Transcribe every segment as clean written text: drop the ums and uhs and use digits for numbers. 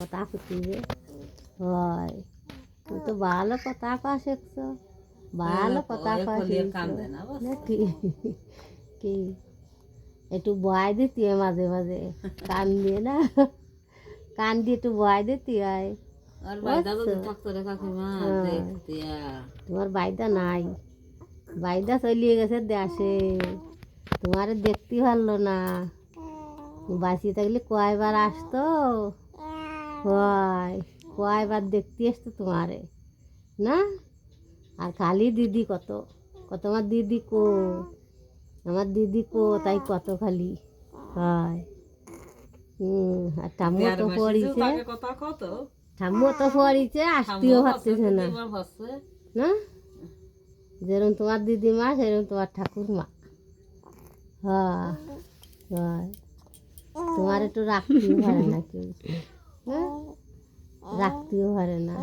কথা কইবে হয় তুই তো ভালো কথা কওয়া শিখছো ভালো কথা কওয়া শিখছো নাকি কি একটু বয় দিতি হয় মাঝে মাঝে কান দিয়ে না কান দিয়ে একটু বয় দিতি হয় তোমার বাইদা নাই বাইদা চলিয়ে গেছে দেশে তোমারে দেখতে পারলো না বাঁচিয়ে থাকলে কয়বার আসতো হয় কয়বার দেখতে আসতো তোমারে না আর খালি দিদি কত কত আমার দিদি কো আমার দিদি কো তাই কত খালি হয় আর ঠাম্মু তো পড়িছে ঠাম্মু তো পড়িছে আসতেও পারতেছে না না যেরকম তোমার দিদিমা সেরকম তোমার ঠাকুরমা হয় হয় তোমার একটু রাখতেও পারে না কেউ হ্যাঁ রাখতেও পারে না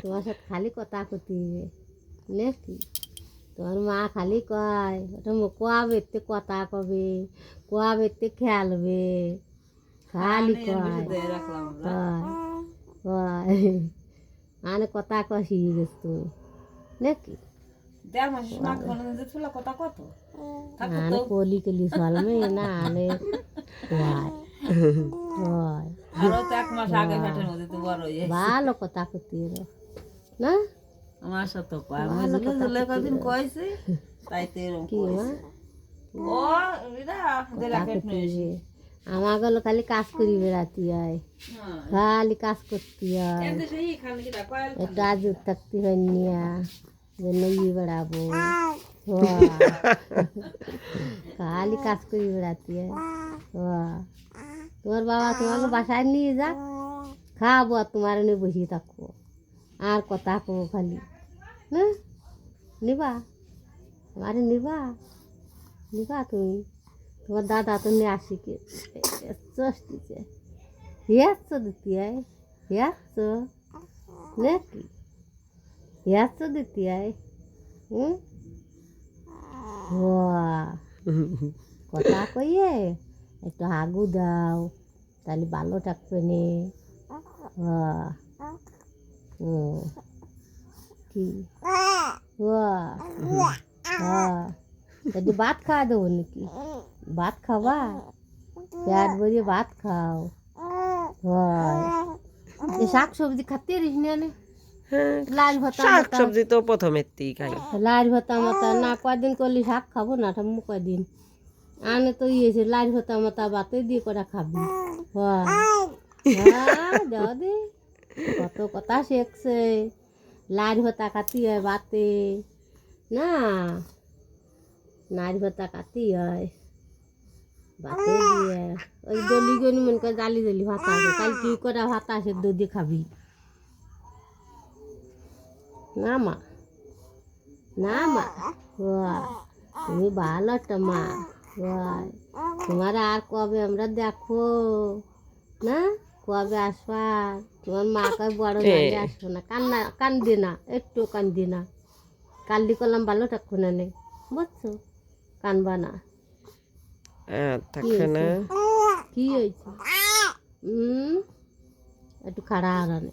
তোমার সাথে খালি কথা করতে হবে নাকি তোমার মা খালি কয় ওটা কোয়া বেরতে কথা কবে কোয়া বেরতে খেলবে খালি কয় মানে কথা কয়া শিখে গেছ তুমি নাকি আনে কলি কলি চলবে না আনে ভালো কথা করতে না আমার সাথে কদিন কয়েছে তাই তো আমার গেলো খালি কাজ করি বেড়াতে হয় খালি কাজ করতে হয় একটু আজুর থাকতে হয় নিয়া জন্য বেড়াবো খালি কাজ করি বেড়াতে হয় তোমার বাবা তোমাকে বাসায় নিয়ে যাক খাবো আর তোমার নিয়ে বসে থাকবো আর কথা কবো খালি হ্যাঁ নিবা আমারে নিবা নিবা তুমি তোমার দাদা তো নিয়ে আসি কে চষ্টিছে হিয়াচ্ছ দিতে হয় হিয়াচ্ছ নাকি হিয়াচ্ছ দিতে হয় কথা কইয়ে একটু হাগু দাও তাহলে ভালো থাকবে নে কি যদি ভাত খাওয়া দেবো নাকি ভাত খাবা পেট ভরিয়ে ভাত খাও হয় শাক সবজি খাতে রিস না লাল ভাতা শাক সবজি তো প্রথমের থেকেই খাই লাল ভাতা মাতা না কয়দিন করলে শাক খাবো না ঠাম্মু কয়দিন আনে তো ইয়েছে লাল ভাতা মাতা বাতে দিয়ে করে খাবি দাও দে কত কথা শেখছে লাল ভাতা খাতি হয় বাতে না নারী ভাতা খাতি হয় বাতে দিয়ে ওই দলি গনি মনে করে জালি জালি ভাতা আছে কাল কি করে ভাতা আছে দদি খাবি না মা না মা তুমি ভালো একটা মা তোমার আর কবে আমরা দেখো না কবে আসবা তোমার মা কয় বড় জানি আসবো না কান্না কান্দি না একটু কান্দি না কান্দি করলাম ভালো থাকবো না নে বুঝছো কানবা না কি হয়েছে একটু খাড়া হারানে